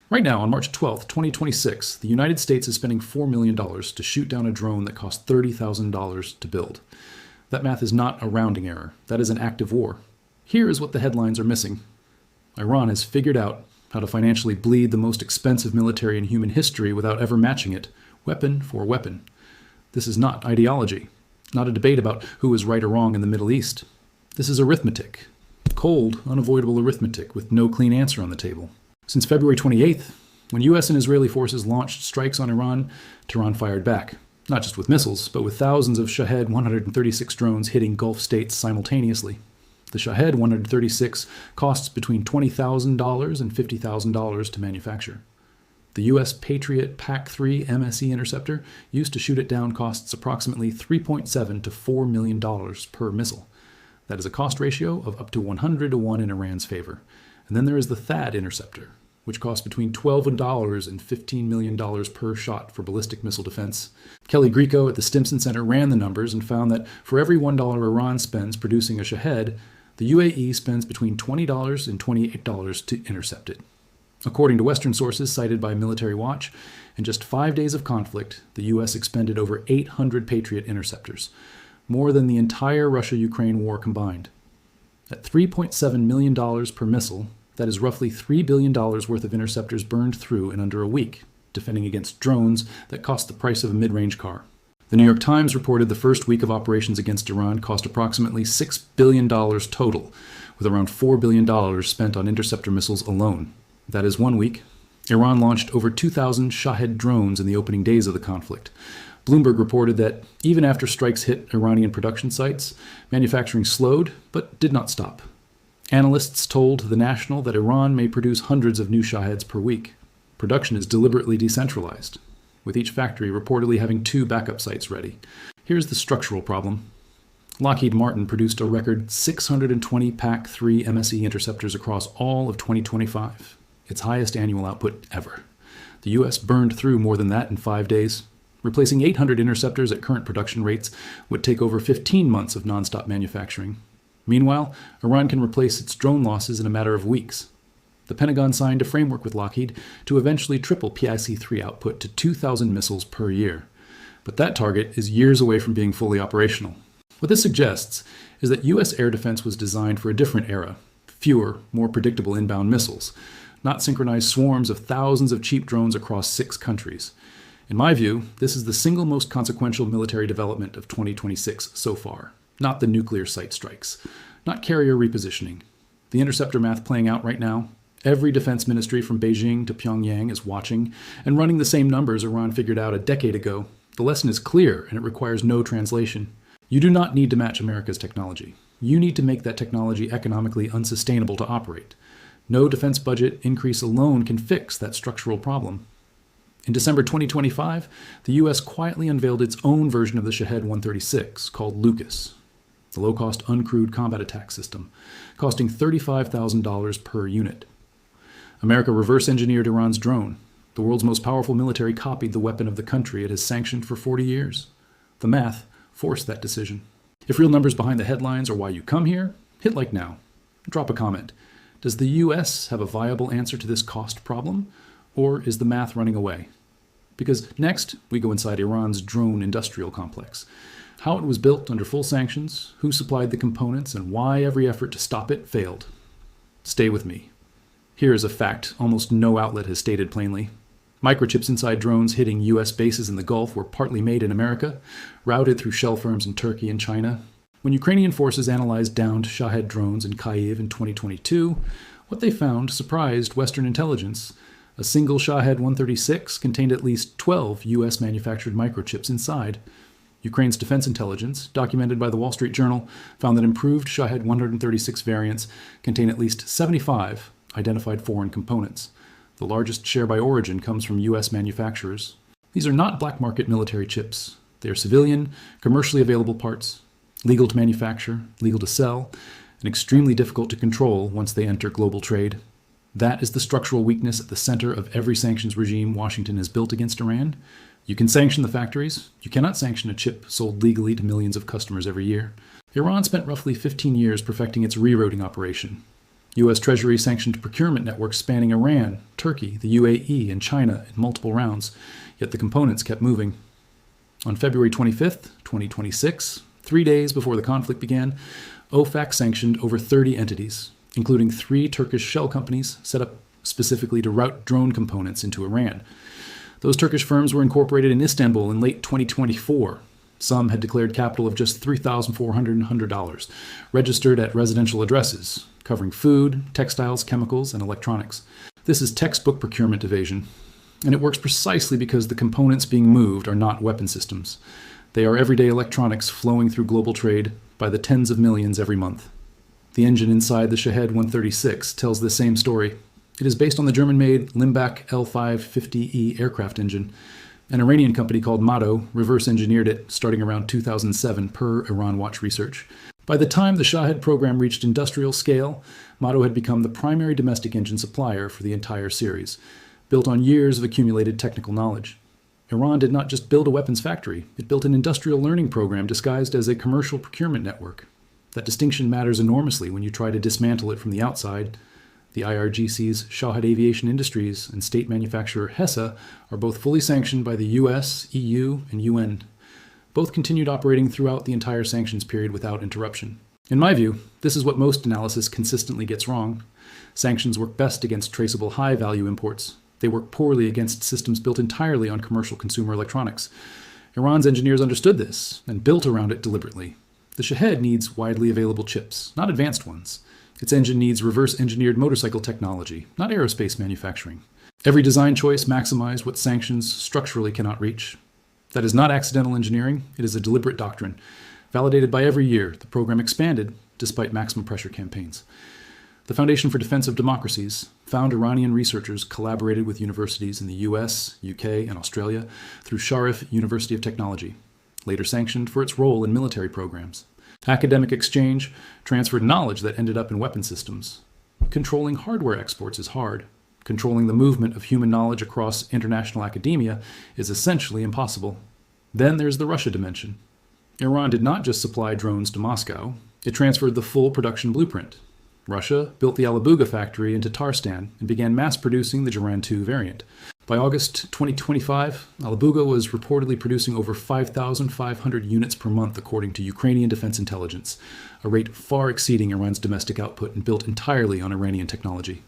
Right now, on March 12th, 2026, the United States is spending $4 million to shoot down a drone that cost $30,000 to build. That math is not a rounding error. That is an active war. Here is what the headlines are missing. Iran has figured out how to financially bleed the most expensive military in human history without ever matching it, weapon for weapon. This is not ideology, not a debate about who is right or wrong in the Middle East. This is arithmetic. Cold, unavoidable arithmetic with no clean answer on the table. Since February 28th, when U.S. and Israeli forces launched strikes on Iran, Tehran fired back, not just with missiles, but with thousands of Shahed 136 drones hitting Gulf states simultaneously. The Shahed 136 costs between $20,000 and $50,000 to manufacture. The U.S. Patriot PAC-3 MSE interceptor used to shoot it down costs approximately $3.7 to $4 million per missile. That is a cost ratio of up to 100 to 1 in Iran's favor. And then there is the THAAD interceptor, which costs between $12 and $15 million per shot for ballistic missile defense. Kelly Grieco at the Stimson Center ran the numbers and found that for every $1 Iran spends producing a Shahed, the UAE spends between $20 and $28 to intercept it. According to Western sources cited by Military Watch, in just 5 days of conflict, the U.S. expended over 800 Patriot interceptors, more than the entire Russia-Ukraine war combined. At $3.7 million per missile, that is roughly $3 billion worth of interceptors burned through in under a week, defending against drones that cost the price of a mid-range car. The New York Times reported the first week of operations against Iran cost approximately $6 billion total, with around $4 billion spent on interceptor missiles alone. That is 1 week. Iran launched over 2,000 Shahed drones in the opening days of the conflict. Bloomberg reported that even after strikes hit Iranian production sites, manufacturing slowed but did not stop. Analysts told The National that Iran may produce hundreds of new Shaheds per week. Production is deliberately decentralized, with each factory reportedly having 2 backup sites ready. Here's the structural problem. Lockheed Martin produced a record 620 PAC-3 MSE interceptors across all of 2025, its highest annual output ever. The U.S. burned through more than that in 5 days. Replacing 800 interceptors at current production rates would take over 15 months of nonstop manufacturing. Meanwhile, Iran can replace its drone losses in a matter of weeks. The Pentagon signed a framework with Lockheed to eventually triple PIC-3 output to 2,000 missiles per year. But that target is years away from being fully operational. What this suggests is that U.S. air defense was designed for a different era, fewer, more predictable inbound missiles, not synchronized swarms of thousands of cheap drones across 6 countries. In my view, this is the single most consequential military development of 2026 so far. Not the nuclear site strikes, not carrier repositioning. The interceptor math playing out right now. Every defense ministry from Beijing to Pyongyang is watching and running the same numbers Iran figured out a decade ago. The lesson is clear and it requires no translation. You do not need to match America's technology. You need to make that technology economically unsustainable to operate. No defense budget increase alone can fix that structural problem. In December 2025, the U.S. quietly unveiled its own version of the Shahed 136, called Lucas, the low-cost uncrewed combat attack system, costing $35,000 per unit. America reverse-engineered Iran's drone. The world's most powerful military copied the weapon of the country it has sanctioned for 40 years. The math forced that decision. If real numbers behind the headlines are why you come here, hit like now. Drop a comment. Does the U.S. have a viable answer to this cost problem, or is the math running away? Because next, we go inside Iran's drone industrial complex. How it was built under full sanctions, who supplied the components, and why every effort to stop it failed. Stay with me. Here is a fact almost no outlet has stated plainly. Microchips inside drones hitting U.S. bases in the Gulf were partly made in America, routed through shell firms in Turkey and China. When Ukrainian forces analyzed downed Shahed drones in Kyiv in 2022, what they found surprised Western intelligence. A single Shahed 136 contained at least 12 U.S.-manufactured microchips inside. Ukraine's defense intelligence, documented by the Wall Street Journal, found that improved Shahed 136 variants contain at least 75 identified foreign components. The largest share by origin comes from U.S. manufacturers. These are not black market military chips. They are civilian, commercially available parts, legal to manufacture, legal to sell, and extremely difficult to control once they enter global trade. That is the structural weakness at the center of every sanctions regime Washington has built against Iran. You can sanction the factories. You cannot sanction a chip sold legally to millions of customers every year. Iran spent roughly 15 years perfecting its rerouting operation. U.S. Treasury sanctioned procurement networks spanning Iran, Turkey, the UAE, and China in multiple rounds, yet the components kept moving. On February 25th, 2026, 3 days before the conflict began, OFAC sanctioned over 30 entities, including 3 Turkish shell companies set up specifically to route drone components into Iran. Those Turkish firms were incorporated in Istanbul in late 2024. Some had declared capital of just $3,400, registered at residential addresses, covering food, textiles, chemicals, and electronics. This is textbook procurement evasion, and it works precisely because the components being moved are not weapon systems. They are everyday electronics flowing through global trade by the tens of millions every month. The engine inside the Shahed 136 tells the same story. It is based on the German-made Limbach L550E aircraft engine. An Iranian company called Mado reverse-engineered it starting around 2007 per Iran Watch research. By the time the Shahed program reached industrial scale, Mado had become the primary domestic engine supplier for the entire series, built on years of accumulated technical knowledge. Iran did not just build a weapons factory, it built an industrial learning program disguised as a commercial procurement network. That distinction matters enormously when you try to dismantle it from the outside. The IRGC's Shahed Aviation Industries and state manufacturer HESA are both fully sanctioned by the US, EU, and UN. Both continued operating throughout the entire sanctions period without interruption. In my view, this is what most analysis consistently gets wrong. Sanctions work best against traceable high-value imports. They work poorly against systems built entirely on commercial consumer electronics. Iran's engineers understood this and built around it deliberately. The Shahed needs widely available chips, not advanced ones. Its engine needs reverse-engineered motorcycle technology, not aerospace manufacturing. Every design choice maximized what sanctions structurally cannot reach. That is not accidental engineering, it is a deliberate doctrine. Validated by every year, the program expanded despite maximum pressure campaigns. The Foundation for Defense of Democracies found Iranian researchers collaborated with universities in the US, UK, and Australia through Sharif University of Technology, later sanctioned for its role in military programs. Academic exchange transferred knowledge that ended up in weapon systems. Controlling hardware exports is hard. Controlling the movement of human knowledge across international academia is essentially impossible. Then there's the Russia dimension. Iran did not just supply drones to Moscow, it transferred the full production blueprint. Russia built the Alabuga factory into Tarstan and began mass producing the Jiran 2 variant. By August 2025, Alabuga was reportedly producing over 5,500 units per month according to Ukrainian Defense Intelligence, a rate far exceeding Iran's domestic output and built entirely on Iranian technology.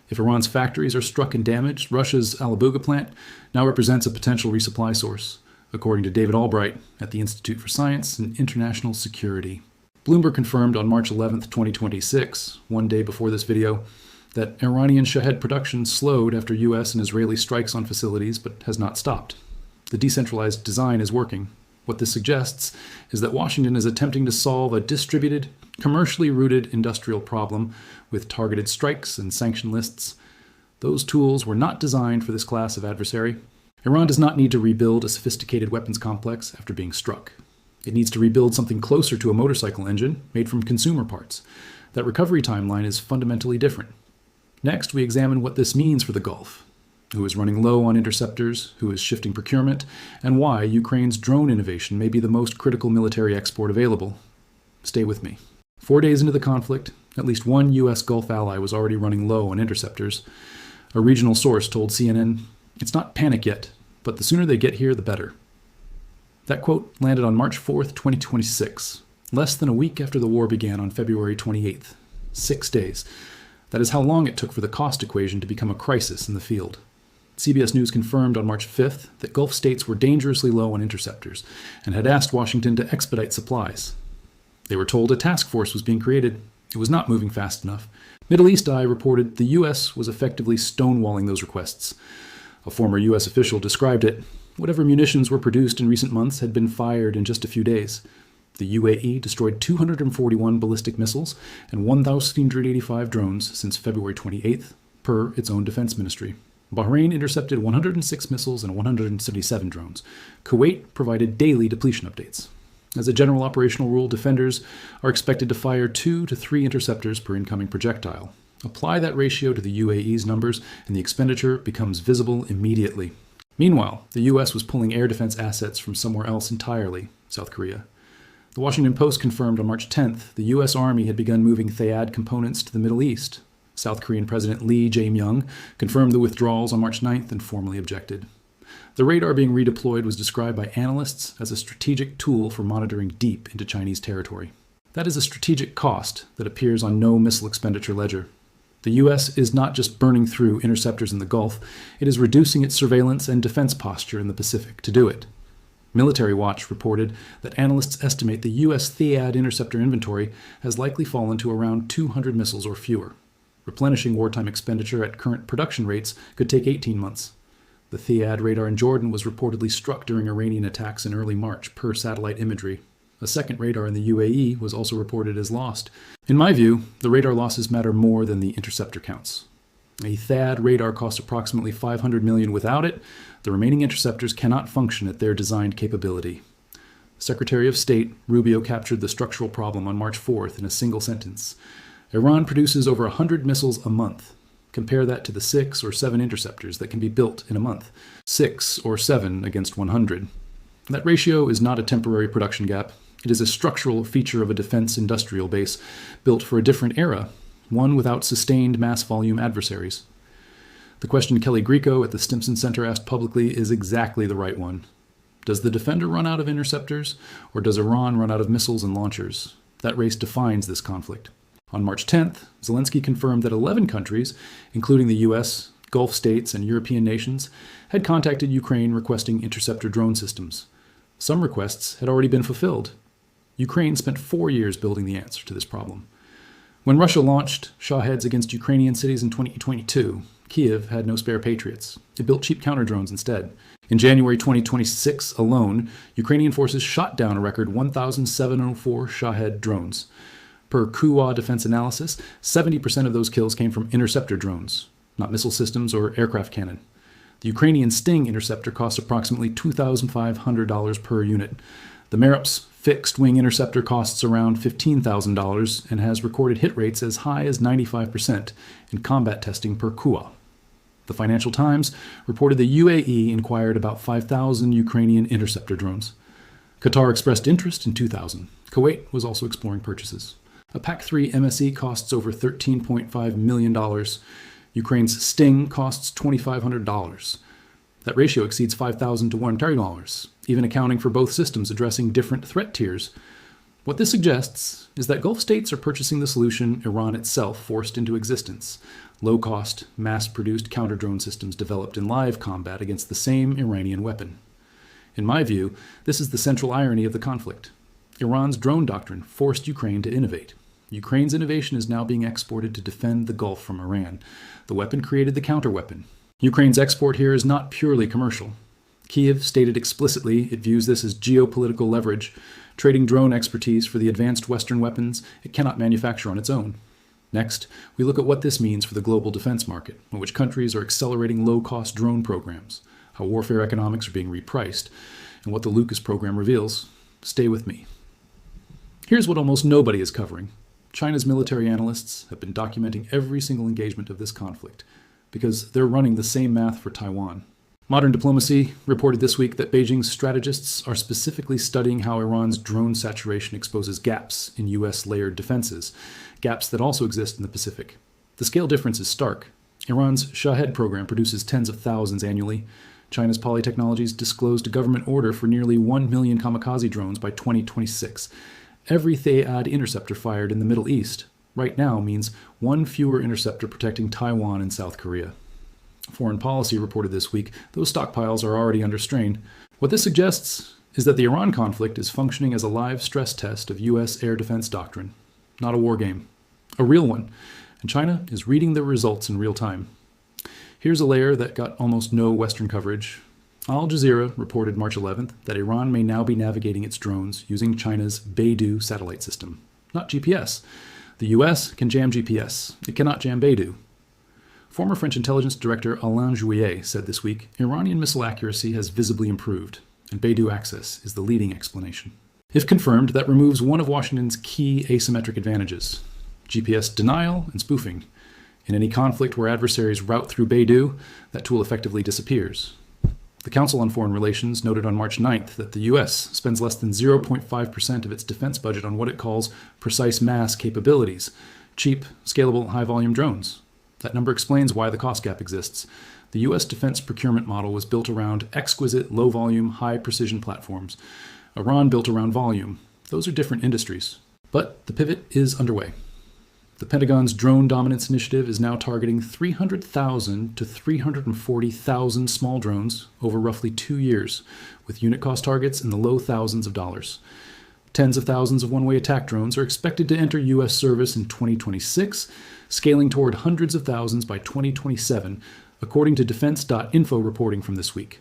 If Iran's factories are struck and damaged, Russia's Alabuga plant now represents a potential resupply source, according to David Albright at the Institute for Science and International Security. Bloomberg confirmed on March 11, 2026, one day before this video, that Iranian Shahed production slowed after US and Israeli strikes on facilities but has not stopped. The decentralized design is working. What this suggests is that Washington is attempting to solve a distributed, commercially rooted industrial problem with targeted strikes and sanction lists. Those tools were not designed for this class of adversary. Iran does not need to rebuild a sophisticated weapons complex after being struck. It needs to rebuild something closer to a motorcycle engine made from consumer parts. That recovery timeline is fundamentally different. Next, we examine what this means for the Gulf, who is running low on interceptors, who is shifting procurement, and why Ukraine's drone innovation may be the most critical military export available. Stay with me. 4 days into the conflict, at least one U.S. Gulf ally was already running low on interceptors. A regional source told CNN, "It's not panic yet, but the sooner they get here, the better." That quote landed on March 4th, 2026, less than a week after the war began on February 28th. 6 days. That is how long it took for the cost equation to become a crisis in the field. CBS News confirmed on March 5th that Gulf states were dangerously low on interceptors and had asked Washington to expedite supplies. They were told a task force was being created. It was not moving fast enough. Middle East Eye reported the U.S. was effectively stonewalling those requests. A former U.S. official described it. Whatever munitions were produced in recent months had been fired in just a few days. The UAE destroyed 241 ballistic missiles and 1,385 drones since February 28th, per its own defense ministry. Bahrain intercepted 106 missiles and 177 drones. Kuwait provided daily depletion updates. As a general operational rule, defenders are expected to fire 2 to 3 interceptors per incoming projectile. Apply that ratio to the UAE's numbers, and the expenditure becomes visible immediately. Meanwhile, the U.S. was pulling air defense assets from somewhere else entirely, South Korea. The Washington Post confirmed on March 10th the U.S. Army had begun moving THAAD components to the Middle East, South Korean President Lee Jae-myung confirmed the withdrawals on March 9th and formally objected. The radar being redeployed was described by analysts as a strategic tool for monitoring deep into Chinese territory. That is a strategic cost that appears on no missile expenditure ledger. The U.S. is not just burning through interceptors in the Gulf, it is reducing its surveillance and defense posture in the Pacific to do it. Military Watch reported that analysts estimate the U.S. THAAD interceptor inventory has likely fallen to around 200 missiles or fewer. Replenishing wartime expenditure at current production rates could take 18 months. The THAAD radar in Jordan was reportedly struck during Iranian attacks in early March, per satellite imagery. A second radar in the UAE was also reported as lost. In my view, the radar losses matter more than the interceptor counts. A THAAD radar costs approximately $500 million without it. The remaining interceptors cannot function at their designed capability. Secretary of State Rubio captured the structural problem on March 4th in a single sentence. Iran produces over 100 missiles a month. Compare that to the 6 or 7 interceptors that can be built in a month. 6 or 7 against 100. That ratio is not a temporary production gap. It is a structural feature of a defense industrial base built for a different era, one without sustained mass volume adversaries. The question Kelly Grieco at the Stimson Center asked publicly is exactly the right one. Does the defender run out of interceptors, or does Iran run out of missiles and launchers? That race defines this conflict. On March 10th, Zelensky confirmed that 11 countries, including the US, Gulf states, and European nations, had contacted Ukraine requesting interceptor drone systems. Some requests had already been fulfilled. Ukraine spent 4 years building the answer to this problem. When Russia launched Shaheds against Ukrainian cities in 2022, Kiev had no spare Patriots. It built cheap counter-drones instead. In January 2026 alone, Ukrainian forces shot down a record 1,704 Shahed drones. Per Kuwa defense analysis, 70% of those kills came from interceptor drones, not missile systems or aircraft cannon. The Ukrainian Sting interceptor costs approximately $2,500 per unit. The Merup's fixed-wing interceptor costs around $15,000 and has recorded hit rates as high as 95% in combat testing per Kuwa. The Financial Times reported the UAE inquired about 5,000 Ukrainian interceptor drones. Qatar expressed interest in 2,000. Kuwait was also exploring purchases. A PAC-3 MSE costs over $13.5 million. Ukraine's Sting costs $2,500. That ratio exceeds 5,000 to 1 $1, even accounting for both systems addressing different threat tiers. What this suggests is that Gulf states are purchasing the solution Iran itself forced into existence: low-cost, mass-produced counter-drone systems developed in live combat against the same Iranian weapon. In my view, this is the central irony of the conflict. Iran's drone doctrine forced Ukraine to innovate. Ukraine's innovation is now being exported to defend the Gulf from Iran. The weapon created the counter-weapon. Ukraine's export here is not purely commercial. Kiev stated explicitly it views this as geopolitical leverage, trading drone expertise for the advanced Western weapons it cannot manufacture on its own. Next, we look at what this means for the global defense market, in which countries are accelerating low-cost drone programs, how warfare economics are being repriced, and what the Lucas program reveals. Stay with me. Here's what almost nobody is covering. China's military analysts have been documenting every single engagement of this conflict, because they're running the same math for Taiwan. Modern Diplomacy reported this week that Beijing's strategists are specifically studying how Iran's drone saturation exposes gaps in U.S. layered defenses, gaps that also exist in the Pacific. The scale difference is stark. Iran's Shahed program produces tens of thousands annually. China's Polytechnologies disclosed a government order for nearly 1 million kamikaze drones by 2026. Every THAAD interceptor fired in the Middle East right now means one fewer interceptor protecting Taiwan and South Korea. Foreign Policy reported this week those stockpiles are already under strain. What this suggests is that the Iran conflict is functioning as a live stress test of U.S. air defense doctrine, not a war game, a real one, and China is reading the results in real time. Here's a layer that got almost no Western coverage. Al Jazeera reported March 11th that Iran may now be navigating its drones using China's Beidou satellite system, not GPS. The U.S. can jam GPS. It cannot jam Beidou. Former French intelligence director Alain Juillet said this week, Iranian missile accuracy has visibly improved, and Beidou access is the leading explanation. If confirmed, that removes one of Washington's key asymmetric advantages: GPS denial and spoofing. In any conflict where adversaries route through Beidou, that tool effectively disappears. The Council on Foreign Relations noted on March 9th that the U.S. spends less than 0.5% of its defense budget on what it calls precise mass capabilities, cheap, scalable, high-volume drones. That number explains why the cost gap exists. The U.S. defense procurement model was built around exquisite, low-volume, high-precision platforms. Iran built around volume. Those are different industries. But the pivot is underway. The Pentagon's Drone Dominance Initiative is now targeting 300,000 to 340,000 small drones over roughly 2 years, with unit cost targets in the low thousands of dollars. Tens of thousands of one-way attack drones are expected to enter U.S. service in 2026, scaling toward hundreds of thousands by 2027, according to Defense.info reporting from this week.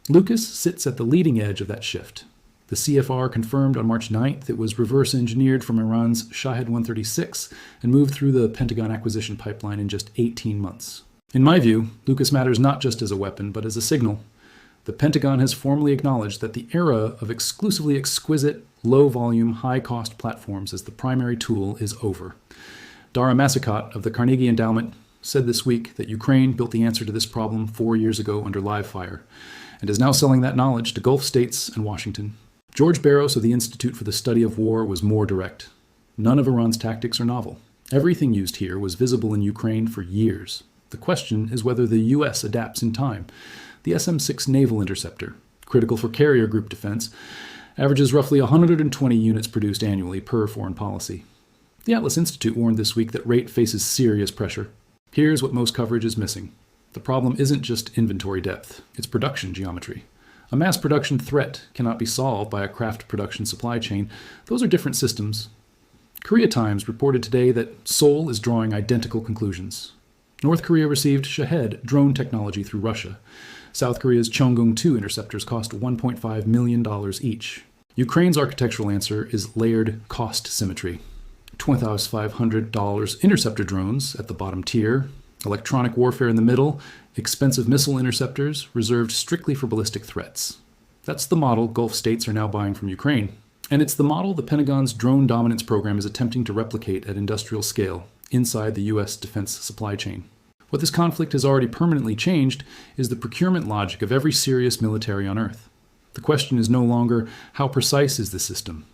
Lucas sits at the leading edge of that shift. The CFR confirmed on March 9th it was reverse engineered from Iran's Shahed 136 and moved through the Pentagon acquisition pipeline in just 18 months. In my view, Lucas matters not just as a weapon, but as a signal. The Pentagon has formally acknowledged that the era of exclusively exquisite, low-volume, high-cost platforms as the primary tool is over. Dara Massakat of the Carnegie Endowment said this week that Ukraine built the answer to this problem 4 years ago under live fire, and is now selling that knowledge to Gulf states and Washington. George Barros of the Institute for the Study of War was more direct. None of Iran's tactics are novel. Everything used here was visible in Ukraine for years. The question is whether the U.S. adapts in time. The SM-6 naval interceptor, critical for carrier group defense, averages roughly 120 units produced annually per foreign policy. The Atlas Institute warned this week that rate faces serious pressure. Here's what most coverage is missing. The problem isn't just inventory depth, it's production geometry. A mass production threat cannot be solved by a craft production supply chain. Those are different systems. Korea Times reported today that Seoul is drawing identical conclusions. North Korea received Shahed drone technology through Russia. South Korea's Cheonggung-2 interceptors cost $1.5 million each. Ukraine's architectural answer is layered cost symmetry. $20,500 interceptor drones at the bottom tier, electronic warfare in the middle, expensive missile interceptors reserved strictly for ballistic threats. That's the model Gulf states are now buying from Ukraine. And it's the model the Pentagon's drone dominance program is attempting to replicate at industrial scale inside the U.S. defense supply chain. What this conflict has already permanently changed is the procurement logic of every serious military on Earth. The question is no longer, how precise is the system?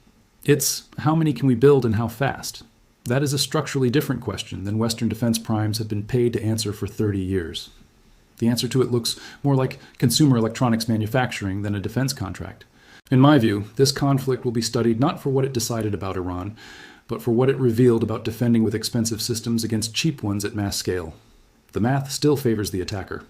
It's, how many can we build and how fast? That is a structurally different question than Western defense primes have been paid to answer for 30 years. The answer to it looks more like consumer electronics manufacturing than a defense contract. In my view, this conflict will be studied not for what it decided about Iran, but for what it revealed about defending with expensive systems against cheap ones at mass scale. The math still favors the attacker.